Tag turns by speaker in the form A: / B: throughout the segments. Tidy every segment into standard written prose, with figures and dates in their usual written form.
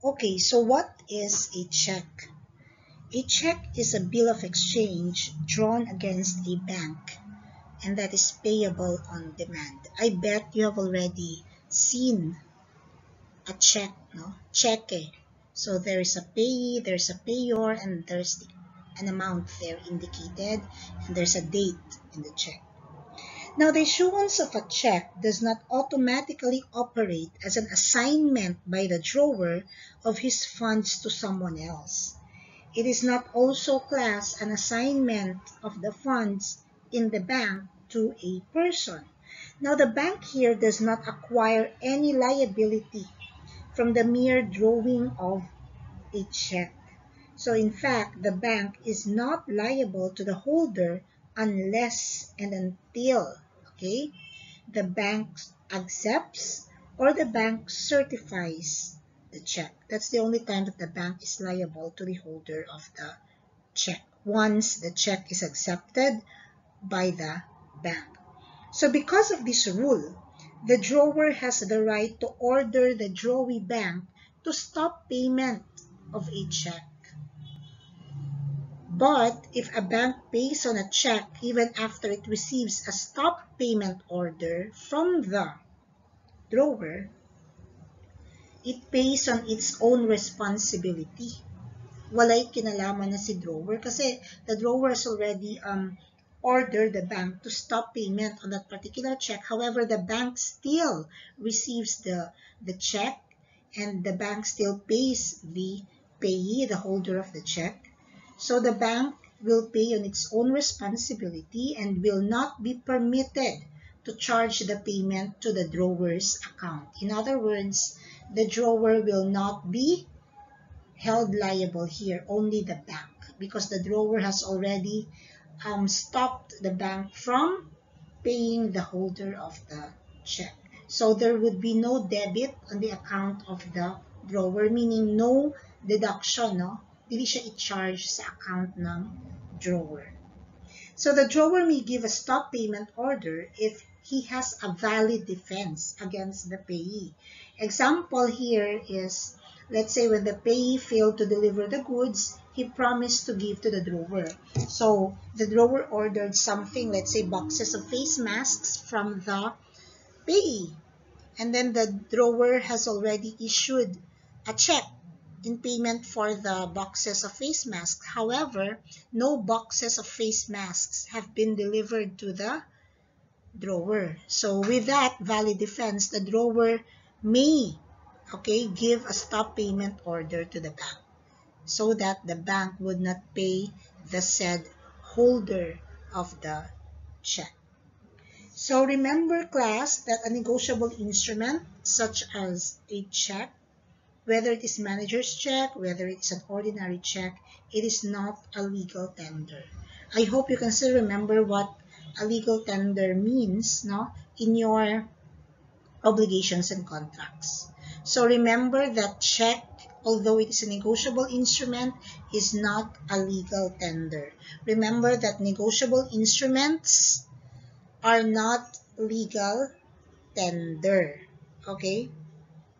A: Okay, so what is a check? A check is a bill of exchange drawn against a bank, and that is payable on demand. I bet you have already seen a check, no? Cheque. So there is a payee, there's a payor, and there's an amount there indicated, and there's a date in the check. Now, the issuance of a check does not automatically operate as an assignment by the drawer of his funds to someone else. It is not also classed an assignment of the funds in the bank to a person. Now, the bank here does not acquire any liability from the mere drawing of a check. So, in fact, the bank is not liable to the holder unless and until, okay, the bank accepts or the bank certifies the check. That's the only time that the bank is liable to the holder of the check, once the check is accepted by the bank. So because of this rule, the drawer has the right to order the drawee bank to stop payment of a check. But if a bank pays on a check even after it receives a stop payment order from the drawer, it pays on its own responsibility. Walay kinalaman na si drawer kasi the drawer has already ordered the bank to stop payment on that particular check. However, the bank still receives the check, and the bank still pays the payee, the holder of the check. So the bank will pay on its own responsibility and will not be permitted to charge the payment to the drawer's account. In other words, the drawer will not be held liable here, only the bank, because the drawer has already stopped the bank from paying the holder of the check. So there would be no debit on the account of the drawer, meaning no deduction, no? Dili siya i-charge sa account ng drawer. So the drawer may give a stop payment order if he has a valid defense against the payee. Example here is, let's say when the payee failed to deliver the goods, he promised to give to the drawer. So the drawer ordered something, let's say boxes of face masks from the payee. And then the drawer has already issued a check in payment for the boxes of face masks. However, no boxes of face masks have been delivered to the drawer. So with that valid defense, the drawer may, okay, give a stop payment order to the bank so that the bank would not pay the said holder of the check. So remember, class, that a negotiable instrument such as a check, whether it is manager's check, whether it's an ordinary check, it is not a legal tender. I hope you can still remember what a legal tender means, no, in your obligations and contracts. So remember that check, although it is a negotiable instrument, is not a legal tender. Remember that negotiable instruments are not legal tender, okay?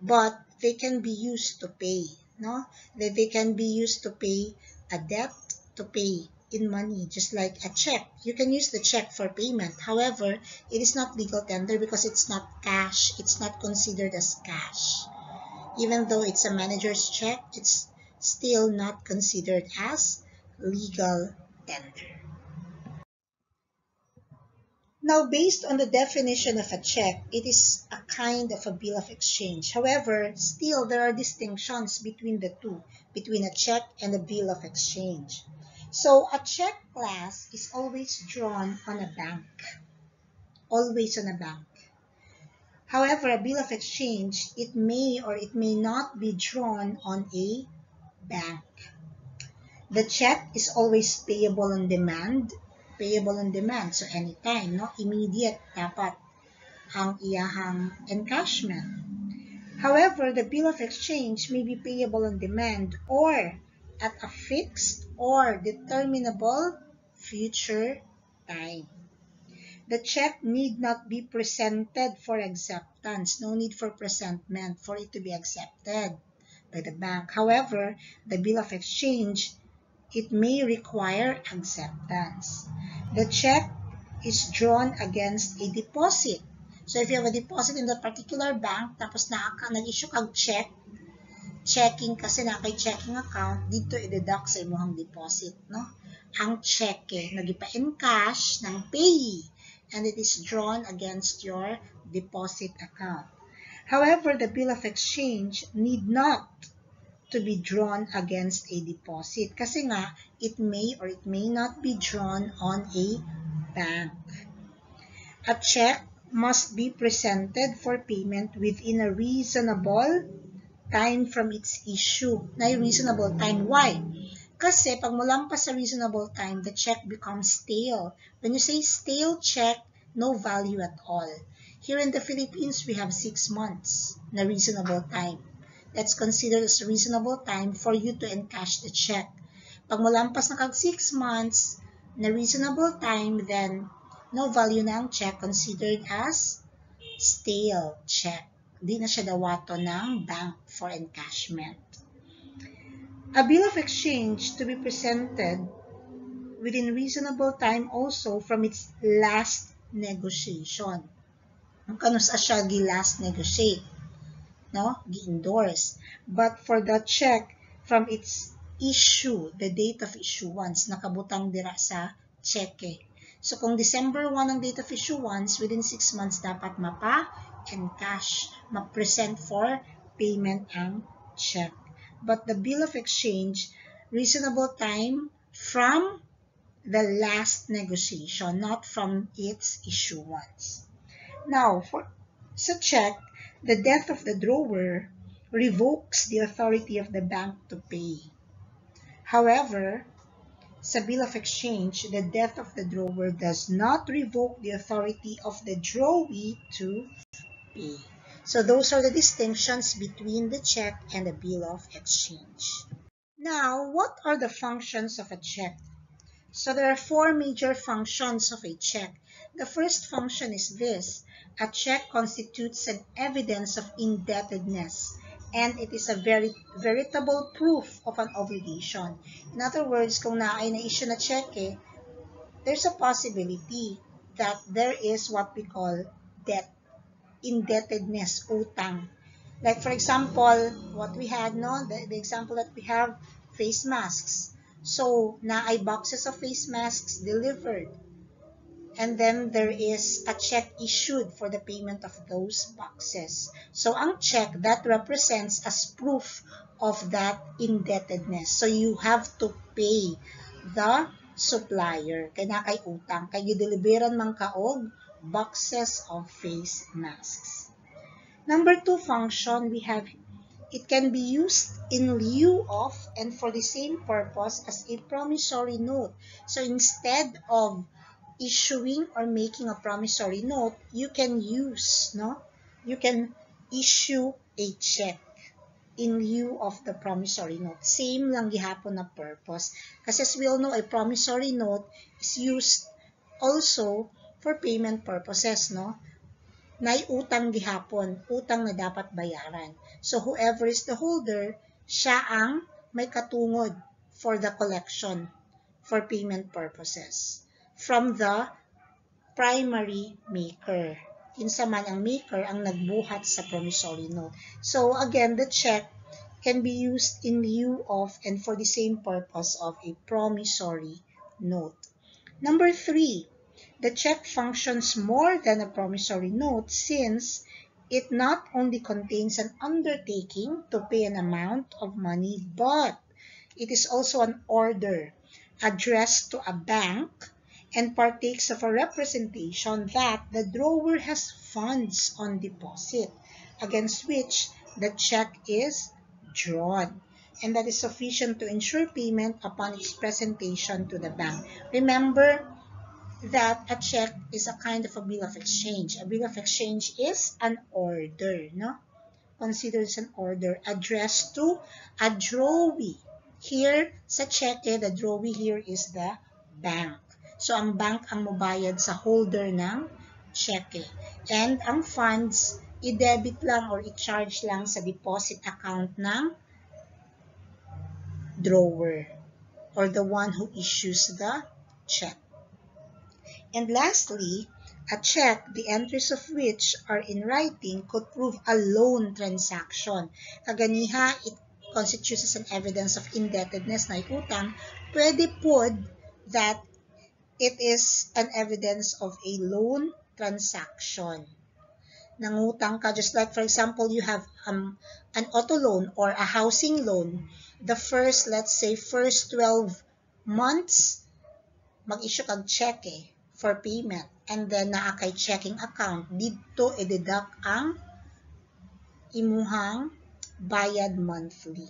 A: But they can be used to pay, no? They can be used to pay a debt, to pay in money, just like a check. You can use the check for payment. However, it is not legal tender because it's not cash. It's not considered as cash. Even though it's a manager's check, it's still not considered as legal tender. Now, based on the definition of a check, it is a kind of a bill of exchange. However, still there are distinctions between the two, between a check and a bill of exchange. So, a check, class, is always drawn on a bank. Always on a bank. However, a bill of exchange, it may or it may not be drawn on a bank. The check is always payable on demand. Payable on demand. So, anytime, no? Immediate dapat ang iyahang encashment. However, the bill of exchange may be payable on demand or at a fixed or determinable future time. The check need not be presented for acceptance. No need for presentment for it to be accepted. by the bank. However, the bill of exchange, it may require acceptance. The check is drawn against a deposit. So if you have a deposit in that particular bank, tapos nag-issue kag check, checking kasi na kay checking account, dito i-deduct sa imong deposit, no? Ang check nagipa-encash ng payee, and it is drawn against your deposit account. However, the bill of exchange need not to be drawn against a deposit kasi nga it may or it may not be drawn on a bank. A check must be presented for payment within a reasonable time from its issue. Na reasonable time. Why? Kasi pag mulampas sa reasonable time, the check becomes stale. When you say stale check, no value at all. Here in the Philippines, we have 6 months na reasonable time. That's considered as reasonable time for you to encash the check. Pag mulampas na kag 6 months na reasonable time, then no value na ang check, considered as stale check. Di na siya dawato ng bank for encashment. A bill of exchange to be presented within reasonable time also from its last negotiation. Kano sa siya last negotiate, no? Gi-endorse. But for the check from its issue, the date of issuance, nakabutang dira sa cheque. So kung December 1 ang date of issuance, within 6 months dapat mapa-encash, ma-present for payment ang check. But the bill of exchange, reasonable time from the last negotiation, not from its issuance. Now, for sa check, the death of the drawer revokes the authority of the bank to pay. However, sa bill of exchange, the death of the drawer does not revoke the authority of the drawee to pay. So those are the distinctions between the check and the bill of exchange. Now, what are the functions of a check? So there are 4 major functions of a check. The first function is this. A check constitutes an evidence of indebtedness, and it is a veritable proof of an obligation. In other words, kung naay na-issue na cheque, there's a possibility that there is what we call debt, indebtedness, utang. Like for example, what we had, no, the example that we have, face masks. So, naay boxes of face masks delivered. And then there is a check issued for the payment of those boxes. So, ang check, that represents as proof of that indebtedness. So, you have to pay the supplier. Kaya na kay utang. Kaya deliveran man kaog boxes of face masks. Number 2 function, we have, it can be used in lieu of and for the same purpose as a promissory note. So, instead of issuing or making a promissory note, you can use, no? You can issue a check in lieu of the promissory note. Same lang gihapon na purpose. Kasi as we all know, a promissory note is used also for payment purposes, no? Nay utang gihapon, utang na dapat bayaran. So whoever is the holder, siya ang may katungod for the collection for payment purposes from the primary maker. Kinsa man ang maker ang nagbuhat sa promissory note. So again, the check can be used in lieu of and for the same purpose of a promissory note. Number 3, the check functions more than a promissory note since it not only contains an undertaking to pay an amount of money, but it is also an order addressed to a bank and partakes of a representation that the drawer has funds on deposit against which the check is drawn, and that is sufficient to ensure payment upon its presentation to the bank. Remember that a check is a kind of a bill of exchange. A bill of exchange is an order, no? Considered as an order addressed to a drawee. Here, sa check, the drawee here is the bank. So, ang bank ang mobayad sa holder ng cheque. And ang funds, i-debit lang or i-charge lang sa deposit account ng drawer or the one who issues the check. And lastly, a check, the entries of which are in writing, could prove a loan transaction. Kaganiha, it constitutes as an evidence of indebtedness na utang. Pwede po that it is an evidence of a loan transaction. Nangutang ka, just like for example, you have an auto loan or a housing loan. The first, let's say, first 12 months, mag-issue kag check for payment. And then, naa kay checking account. Dito, i-deduct ang imuhang bayad monthly.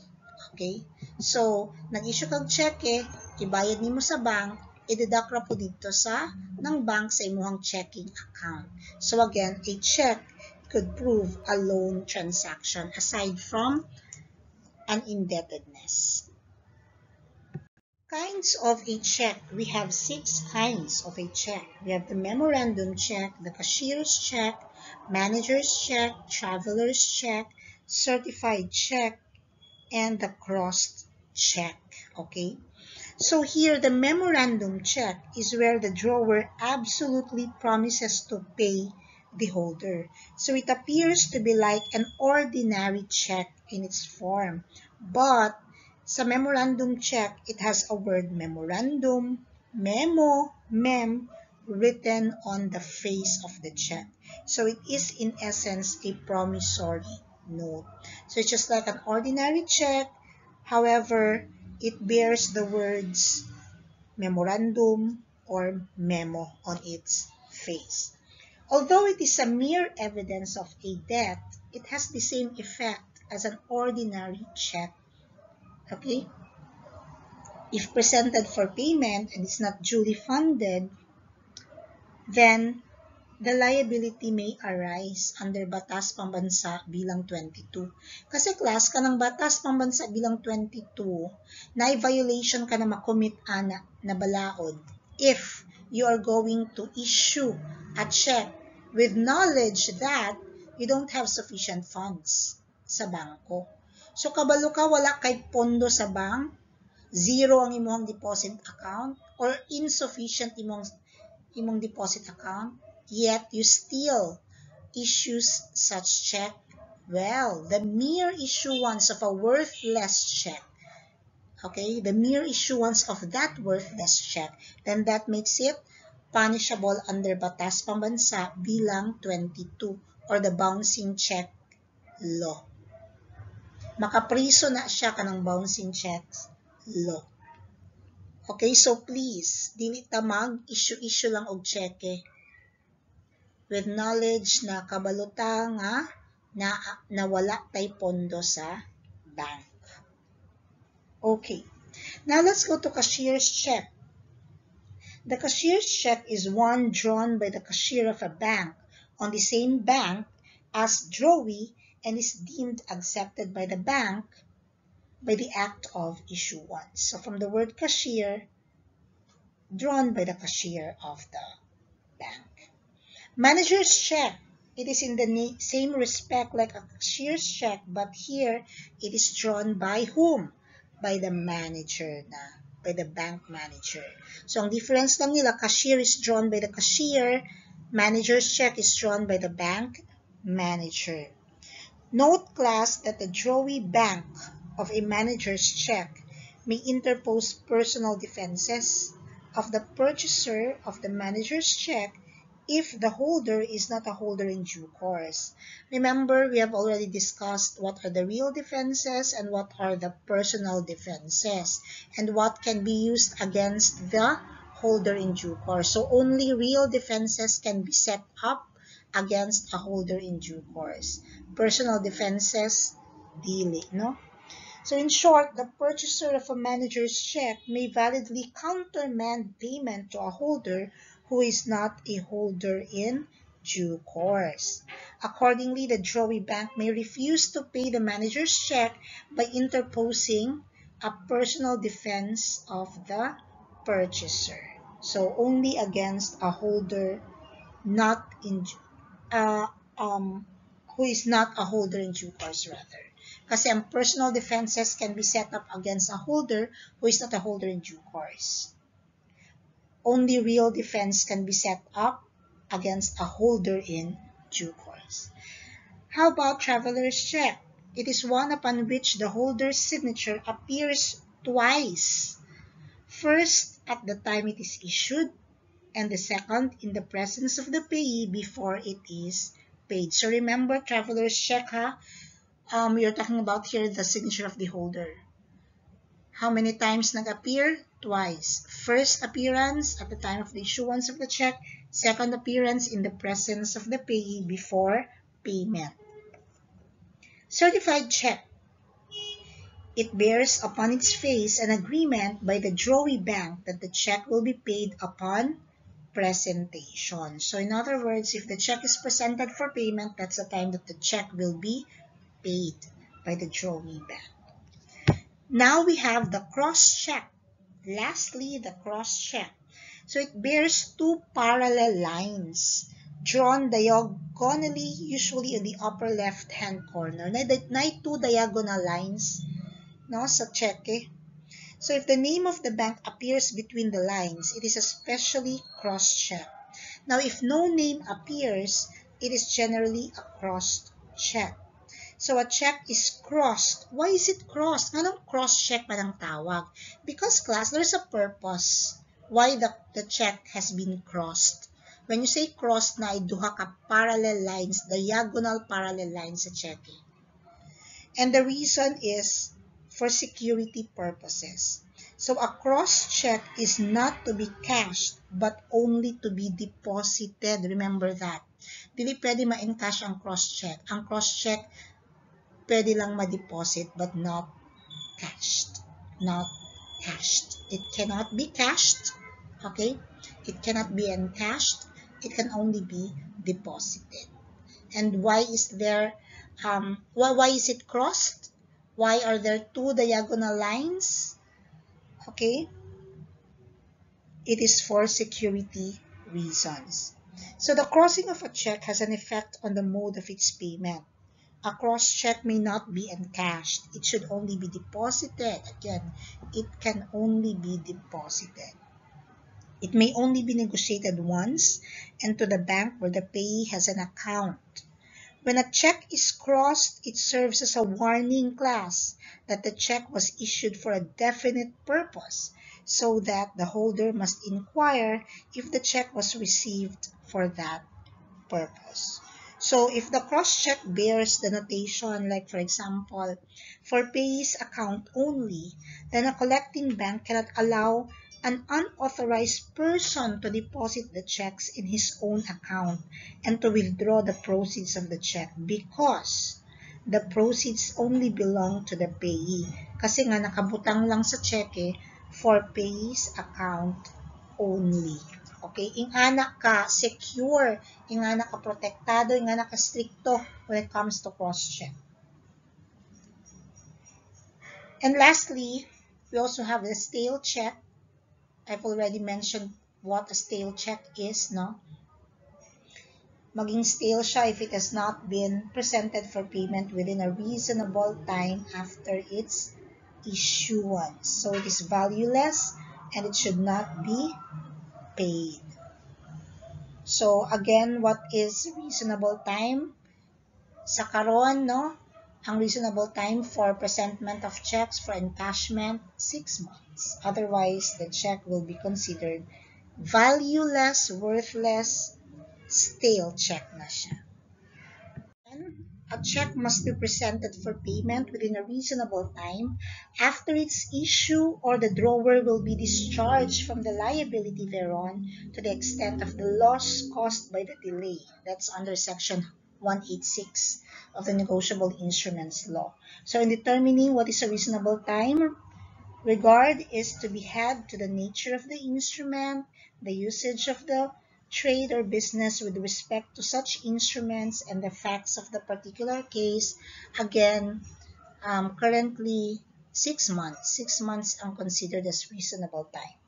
A: Okay? So, nag-issue kag check ibayad nimo sa bank, i-deduct ra po dito sa ng bank sa imuhang checking account. So, again, a check could prove a loan transaction aside from an indebtedness. Kinds of a check. We have 6 kinds of a check. We have the memorandum check, the cashier's check, manager's check, traveler's check, certified check, and the crossed check. Okay? So here, the memorandum check is where the drawer absolutely promises to pay the holder. So it appears to be like an ordinary check in its form. But sa memorandum check, it has a word memorandum, memo, mem, written on the face of the check. So it is in essence a promissory note. So it's just like an ordinary check. However, it bears the words memorandum or memo on its face. Although it is a mere evidence of a debt, it has the same effect as an ordinary check. Okay? If presented for payment and it's not duly funded, then the liability may arise under Batas Pambansa Bilang 22. Kasi class, kanang Batas Pambansa Bilang 22, na-violation ka na makomit ana na balaod if you are going to issue a check with knowledge that you don't have sufficient funds sa bangko. So kabalo ka, wala kay pondo sa bank, zero ang imong deposit account, or insufficient imong deposit account, yet you still issues such check. Well, the mere issuance of a worthless check, okay, the mere issuance of that worthless check, then that makes it punishable under Batas Pambansa Bilang 22 or the bouncing check law. Makapriso na siya kanang bouncing checks law. Okay, so please, dili ta mag-issue lang og cheque with knowledge na kabaluta nga na wala tay pondo sa bank. Okay, now let's go to cashier's check. The cashier's check is one drawn by the cashier of a bank on the same bank as drawee and is deemed accepted by the bank by the act of issuance. So from the word cashier, drawn by the cashier of the bank. Manager's check. It is in the same respect like a cashier's check, but here it is drawn by whom? By the manager na, by the bank manager. So ang difference lang nila, cashier is drawn by the cashier, manager's check is drawn by the bank manager. Note class that the drawee bank of a manager's check may interpose personal defenses of the purchaser of the manager's check if the holder is not a holder in due course. Remember, we have already discussed what are the real defenses and what are the personal defenses and what can be used against the holder in due course. So only real defenses can be set up against a holder in due course. Personal defenses, dili, no? So in short, the purchaser of a manager's check may validly countermand payment to a holder who is not a holder in due course. Accordingly, the drawee bank may refuse to pay the manager's check by interposing a personal defense of the purchaser. So only against a holder not in who is not a holder in due course rather. Kasi ang personal defenses can be set up against a holder who is not a holder in due course. Only real defense can be set up against a holder in due course. How about traveler's check? It is one upon which the holder's signature appears twice. First, at the time it is issued, and the second, in the presence of the payee before it is paid. So remember, traveler's check, you're talking about here the signature of the holder. How many times nag-appear? Twice. First appearance at the time of the issuance of the check. Second appearance in the presence of the payee before payment. Certified check. It bears upon its face an agreement by the drawee bank that the check will be paid upon presentation. So in other words, if the check is presented for payment, that's the time that the check will be paid by the drawee bank. Now we have the cross-check. Lastly, the cross-check. So it bears two parallel lines drawn diagonally, usually in the upper left-hand corner. Na two diagonal lines, no, sa check. So if the name of the bank appears between the lines, it is especially cross-check. Now, if no name appears, it is generally a crossed check. So a check is crossed. Why is it crossed? Anong cross-check pa ng tawag? Because class, there's a purpose why the check has been crossed. When you say crossed na, duha ka parallel lines, diagonal parallel lines sa check. And the reason is for security purposes. So a cross-check is not to be cashed, but only to be deposited. Remember that. Dili pwede ma-encash ang cross-check. Ang cross-check pwede lang ma-deposit but not cashed. Not cashed. It cannot be cashed. Okay? It cannot be encashed. It can only be deposited. And why is there, why is it crossed? Why are there two diagonal lines? Okay? It is for security reasons. So the crossing of a check has an effect on the mode of its payment. A cross check may not be encashed. It should only be deposited. Again, it can only be deposited. It may only be negotiated once and to the bank where the payee has an account. When a check is crossed, it serves as a warning class that the check was issued for a definite purpose, so that the holder must inquire if the check was received for that purpose. So if the cross-check bears the notation, like for example, for payee's account only, then a collecting bank cannot allow an unauthorized person to deposit the checks in his own account and to withdraw the proceeds of the check because the proceeds only belong to the payee. Kasi nga nakabutang lang sa cheque for payee's account only. Okay, ingana ka secure, ingana ka protektado, ingana ka stricto when it comes to cross-check. And lastly, we also have the stale check. I've already mentioned what a stale check is, no? Maging stale siya if it has not been presented for payment within a reasonable time after its issuance. So it is valueless and it should not be paid. So again, what is reasonable time? Sa karon, no? Ang reasonable time for presentment of checks for encashment, 6 months. Otherwise, the check will be considered valueless, worthless, stale check na siya. And a check must be presented for payment within a reasonable time after its issue, or the drawer will be discharged from the liability thereon to the extent of the loss caused by the delay. That's under section 186 of the Negotiable Instruments Law. So in determining what is a reasonable time, regard is to be had to the nature of the instrument, the usage of the trade or business with respect to such instruments, and the facts of the particular case. Again, currently 6 months. 6 months are considered as reasonable time.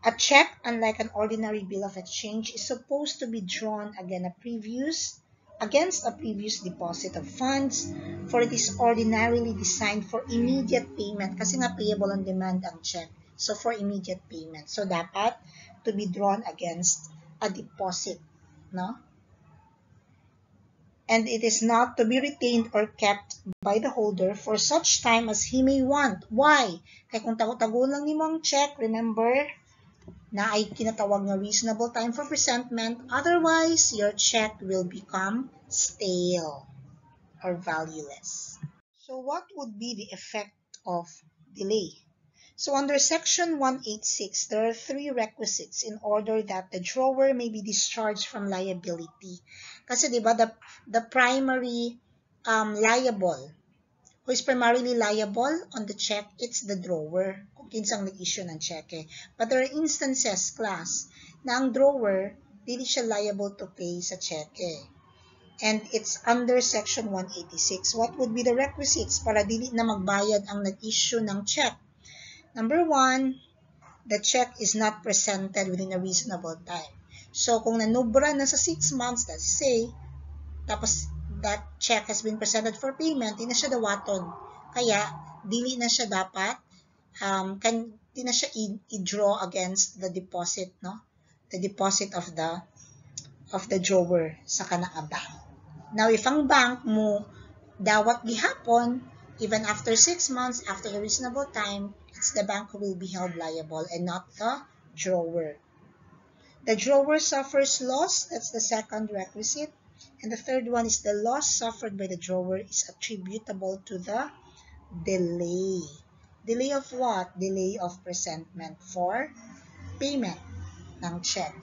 A: A check, unlike an ordinary bill of exchange, is supposed to be drawn again a previous against a previous deposit of funds, for it is ordinarily designed for immediate payment kasi nga payable on demand ang check. So, for immediate payment. So, dapat to be drawn against a deposit, no? And it is not to be retained or kept by the holder for such time as he may want. Why? Kaya kung tago-tago lang ni mo ang check, remember, na ay tinatawag na reasonable time for presentment. Otherwise, your check will become stale or valueless. So what would be the effect of delay? So under Section 186, there are 3 requisites in order that the drawer may be discharged from liability. Kasi diba, the primary liable, who is primarily liable on the check, it's the drawer, kung kinsang nag-issue ng cheque. But there are instances, class, na ang drawer, dili siya liable to pay sa cheque. And it's under Section 186. What would be the requisites para dili na magbayad ang nag-issue ng check? Number 1, the check is not presented within a reasonable time. So, kung nanubra na sa 6 months, let's say, tapos that check has been presented for payment, di na siya dawaton. Kaya, dili na siya dapat, di na siya i-draw against the deposit, no? The deposit of the drawer sa kanang bank. Now, if ang bank mo dawat gihapon, even after 6 months, after a reasonable time, it's the bank who will be held liable and not the drawer. The drawer suffers loss, that's the second requisite. And the third one is the loss suffered by the drawer is attributable to the delay. Delay of what? Delay of presentment for payment ng check.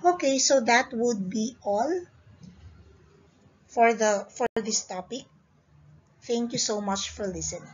A: Okay, so that would be all for this topic. Thank you so much for listening.